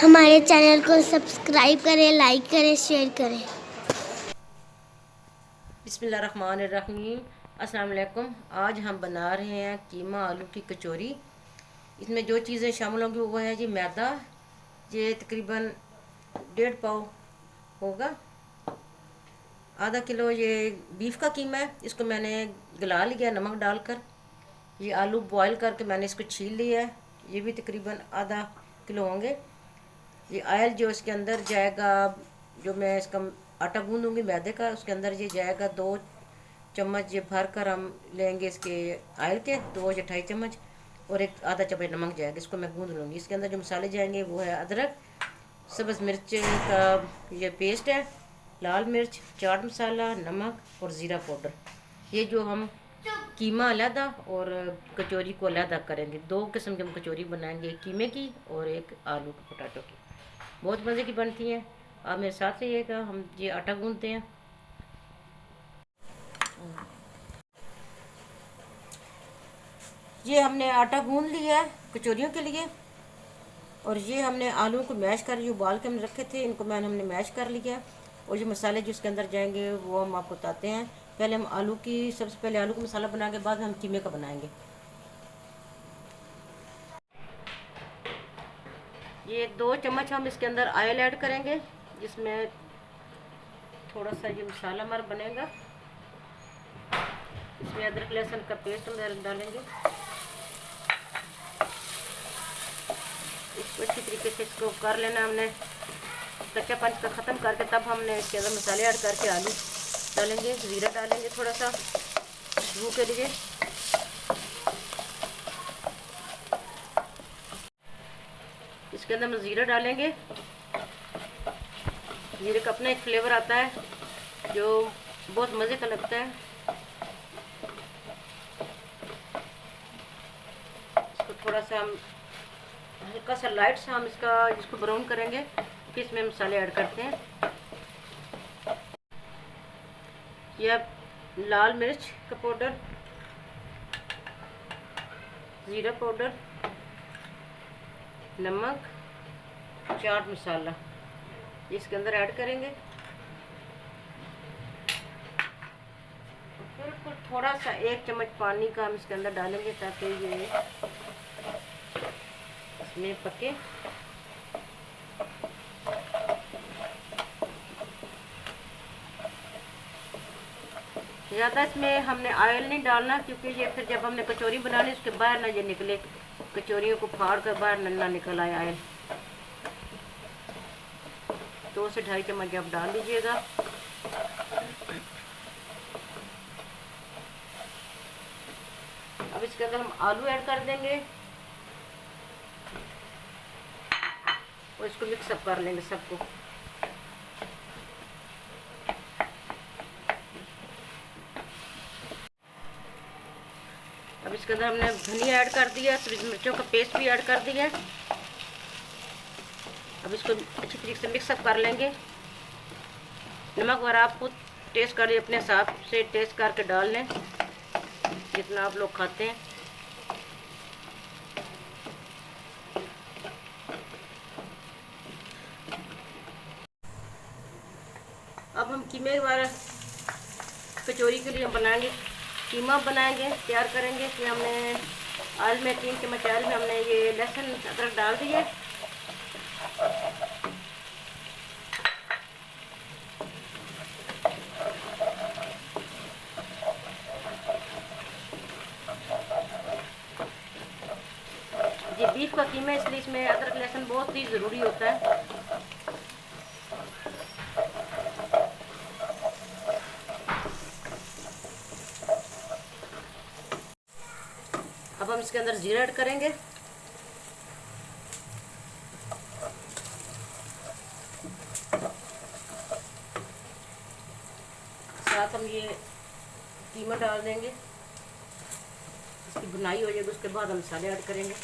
हमारे चैनल को सब्सक्राइब करें, लाइक करें, शेयर करें। बिस्मिल्लाहिर्रहमानिर्रहीम। अस्सलाम वालेकुम। आज हम बना रहे हैं कीमा आलू की कचौरी। इसमें जो चीज़ें शामिल होंगी वो है जी मैदा, ये तकरीबन 1.5 पाव होगा। आधा किलो ये बीफ का कीमा है, इसको मैंने गला लिया नमक डालकर। ये आलू बॉईल करके मैंने इसको छील लिया है, ये भी तकरीबन आधा किलो होंगे। ये ऑयल जो इसके अंदर जाएगा, जो मैं इसका आटा गूंदूंगी मैदे का, उसके अंदर ये जाएगा 2 चम्मच ये भर कर हम लेंगे इसके ऑयल के, 2 या 2.5 चम्मच, और एक आधा चम्मच नमक जाएगा। इसको मैं गूंद लूँगी। इसके अंदर जो मसाले जाएंगे वो है अदरक, सब्ज़ मिर्च का ये पेस्ट है, लाल मिर्च, चाट मसाला, नमक और ज़ीरा पाउडर। ये जो हम कीमा अलहदा और कचौरी को अलहदा करेंगे। 2 किस्म की हम कचौरी बनाएंगे, एक कीमे की और एक आलू के पोटैटो की। बहुत मज़े की बनती हैं। आप मेरे साथ रहिएगा। हम ये आटा गूंदते हैं। ये हमने आटा गूंद लिया है कचौरियों के लिए, और ये हमने आलू को मैश कर, जो उबाल के हमने रखे थे इनको हमने मैश कर लिया। और जो मसाले जो इसके अंदर जाएंगे वो हम आपको बताते हैं। पहले हम आलू की, सबसे पहले आलू का मसाला बना के बाद हम कीमे का बनाएंगे। ये 2 चम्मच हम इसके अंदर ऑयल ऐड करेंगे, जिसमें थोड़ा सा ये मसाला हमारा बनेगा। इसमें अदरक लहसुन का पेस्ट हम डालेंगे। इसको अच्छी तरीके से इसको कर लेना हमने, कच्चापन इसका ख़त्म करके तब हमने इसके अंदर मसाले ऐड करके आलू डालेंगे। ज़ीरा डालेंगे थोड़ा सा खुशबू के लिए। इसके अंदर हम ज़ीरा डालेंगे। ज़ीरे का अपना एक फ्लेवर आता है जो बहुत मज़े का लगता है। इसको थोड़ा सा हम हल्का सा लाइट सा हम इसको ब्राउन करेंगे, फिर इसमें मसाले ऐड करते हैं। यह लाल मिर्च का पाउडर, ज़ीरा पाउडर, नमक, चाट मसाला इसके अंदर ऐड करेंगे। बिल्कुल थोड़ा सा 1 चम्मच पानी का हम इसके अंदर डालेंगे ताकि ये इसमें पके। ज़्यादा इसमें हमने ऑयल नहीं डालना, क्योंकि ये फिर जब हमने कचौरी बनानी उसके बाहर ना ये निकले, कचौरियों को फाड़ कर बाहर ना निकल आए ऑयल। 2 से 2.5 चम्मच आप डाल लीजिएगा। अब इसके अंदर हम आलू ऐड कर देंगे और इसको मिक्सअप कर लेंगे सबको। अब इसके अंदर हमने धनिया ऐड कर दिया, सब्ज़ मिर्चों का पेस्ट भी ऐड कर दिया। अब इसको अच्छी तरीके से मिक्सअप कर लेंगे। नमक वगैरह आप खुद टेस्ट करें, अपने हिसाब से टेस्ट करके डाल लें जितना आप लोग खाते हैं। अब हम कीमे वाला कचौरी के लिए हम बनाएंगे, कीमा बनाएंगे, तैयार करेंगे। कि हमने ऑयल में 3 चम्मच ऑयल में हमने ये लहसुन अदरक डाल दिया। ये बीफ का कीमा है, इसलिए इसमें अदरक लहसुन बहुत ही ज़रूरी होता है। अब हम इसके अंदर जीरा ऐड करेंगे। साथ हम ये कीमा डाल देंगे। इसकी भुनाई हो जाएगी, उसके बाद हम मसाले ऐड करेंगे।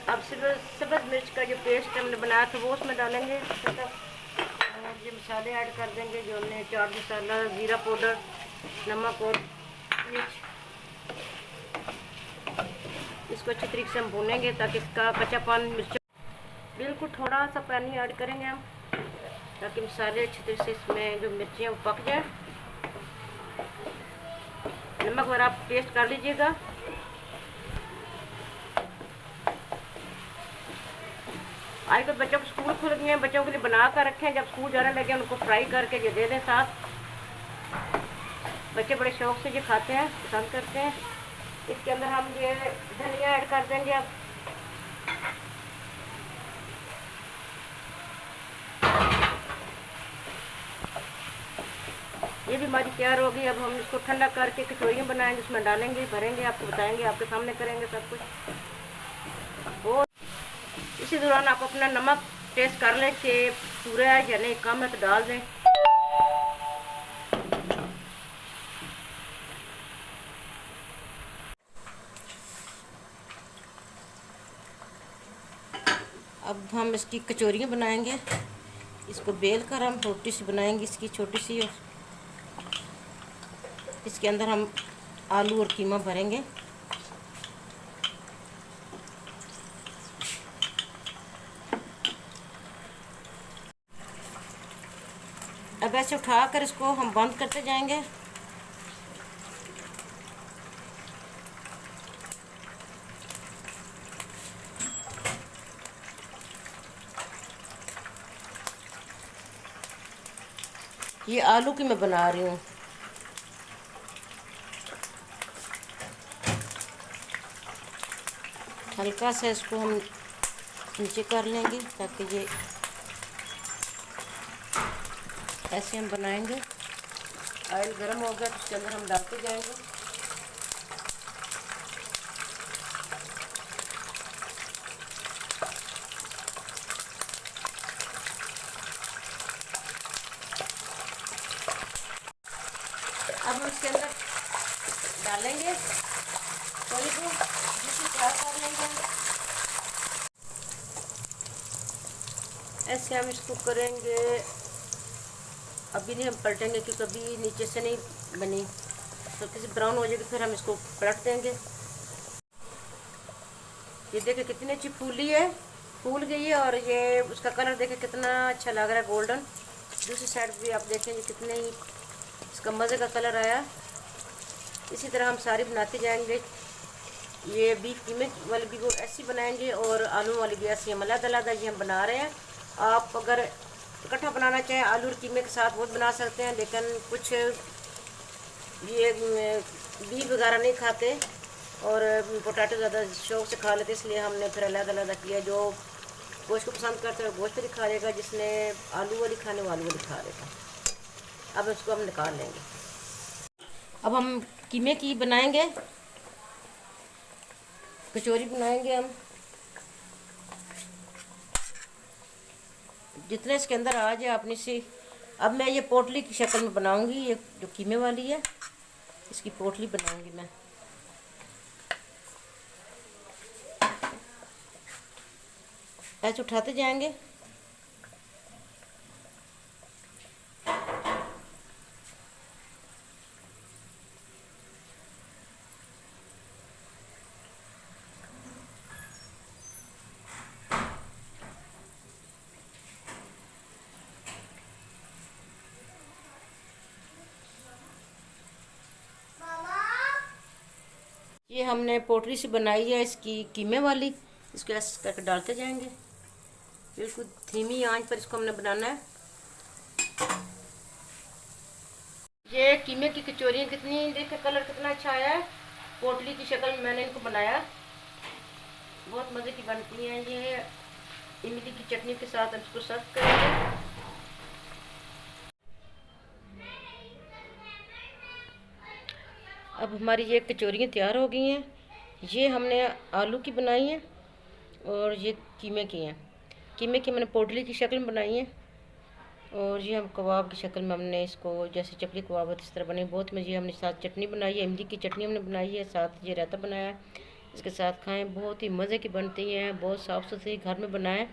अब सब्ज़ मिर्च का जो पेस्ट हमने बनाया था वो उसमें डालेंगे। और ये मसाले ऐड कर देंगे जो हमने चाट मसाला, ज़ीरा पाउडर, नमक और मिर्च। इसको अच्छी तरीके से हम भूनेंगे ताकि इसका कच्चापन, मिर्च, बिल्कुल थोड़ा सा पानी ऐड करेंगे हम ताकि मसाले अच्छी तरह से इसमें जो मिर्ची हैं वो पक जाए। नमक वगैरह आप टेस्ट कर लीजिएगा। आजकल बच्चों को स्कूल खुल गए हैं, बच्चों के लिए बना कर रखें, जब स्कूल जाने लगे उनको फ्राई करके ये दे दें साथ। बच्चे बड़े शौक से ये खाते हैं, पसंद करते हैं। इसके अंदर हम ये धनिया ऐड कर देंगे अब। ये भी हमारी तैयार होगी। अब हम इसको ठंडा करके कचौरियाँ बनाएंगे, उसमें डालेंगे, भरेंगे, आपको बताएंगे, आपके सामने करेंगे सब कुछ। और इसी दौरान आप अपना नमक टेस्ट कर लें कि पूरा है या नहीं, कम है तो डाल दें। अब हम इसकी कचौरियाँ बनाएंगे। इसको बेल कर हम रोटी सी बनाएंगे इसकी छोटी सी, और इसके अंदर हम आलू और कीमा भरेंगे। अब ऐसे उठाकर इसको हम बंद करते जाएंगे। ये आलू की मैं बना रही हूँ। हल्का सा इसको हम नीचे कर लेंगे ताकि ये ऐसे हम बनाएंगे। ऑयल गर्म हो गया तो उसके अंदर हम डालते जाएंगे। अब हम इसके अंदर डालेंगे थोड़ी को जिससे फ्राई कर लेंगे। ऐसे हम इसको करेंगे। अभी नहीं हम पलटेंगे क्योंकि अभी नीचे से नहीं बनी, तो किसी ब्राउन हो जाएगी फिर हम इसको पलट देंगे। ये देखिए कितनी अच्छी फूली है, फूल गई है, और ये उसका कलर देखिए कितना अच्छा लग रहा है, गोल्डन। दूसरी साइड भी आप देखेंगे कितने ही इसका मज़े का कलर आया। इसी तरह हम सारी बनाते जाएंगे। ये बीफ कीमे वाली भी वो ऐसी बनाएंगे और आलू वाली भी ऐसी, हम अलग-अलग ये हम बना रहे हैं। आप अगर इकट्ठा बनाना चाहें आलू और कीमे के साथ वो बना सकते हैं, लेकिन कुछ ये बीफ वगैरह नहीं खाते और पोटैटो ज़्यादा शौक से खा लेते, इसलिए हमने फिर अलग-अलग किया। जो गोश्त को पसंद करते हैं गोश्त वाली खा लेगा, जिसने आलू वाली खाने वो आलू वाली खा लेगा। अब इसको हम निकाल लेंगे। अब हम कीमे की बनाएंगे, कचौरी बनाएंगे हम। जितने इसके अंदर आ जाए अपनी सी। अब मैं ये पोटली की शक्ल में बनाऊंगी। ये जो कीमे वाली है इसकी पोटली बनाऊंगी मैं। ऐसे उठाते जाएंगे। ये हमने पोटली से बनाई है इसकी कीमे वाली। इसको ऐसे करके डालते जाएंगे, बिल्कुल धीमी आंच पर इसको हमने बनाना है। ये कीमे की कचौरियाँ कितनी, देखिए कलर कितना अच्छा आया है। पोटली की शक्ल में मैंने इनको बनाया, बहुत मज़े की बनती हैं। ये इमली की चटनी के साथ हम इसको सर्व करेंगे। अब हमारी ये कचौरियाँ तैयार हो गई हैं। ये हमने आलू की बनाई हैं और ये कीमे की हैं। कीमे की मैंने पोटली की शक्ल में बनाई हैं, और ये हम कबाब की शक्ल में हमने इसको, जैसे चपली कबाब होती है इस तरह बनाई। बहुत मज़े। हमने साथ चटनी बनाई है, इमली की चटनी हमने बनाई है, साथ ये रायता बनाया है। इसके साथ खाएं, बहुत ही मज़े की बनती हैं। बहुत साफ़ सुथरी घर में बनाएं।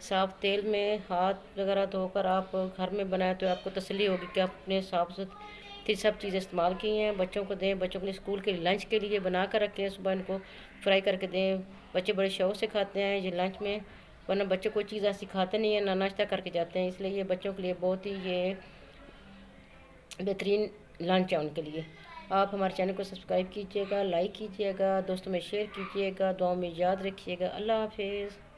साफ़ तेल में हाथ वगैरह धोकर आप घर में बनाए तो आपको तसल्ली होगी कि आपने साफ़ सुथरी सब चीज़ें इस्तेमाल की हैं। बच्चों को दें, बच्चों के लिए स्कूल के लंच के लिए बना कर रखें, सुबह इनको फ्राई करके दें। बच्चे बड़े शौक़ से खाते हैं ये लंच में, वरना बच्चे कोई चीज़ ऐसी खाते नहीं है, ना नाश्ता करके जाते हैं, इसलिए ये बच्चों के लिए बहुत ही ये बेहतरीन लंच है उनके लिए। आप हमारे चैनल को सब्सक्राइब कीजिएगा, लाइक कीजिएगा, दोस्तों में शेयर कीजिएगा, दुआओं में याद रखिएगा। अल्लाह हाफिज़।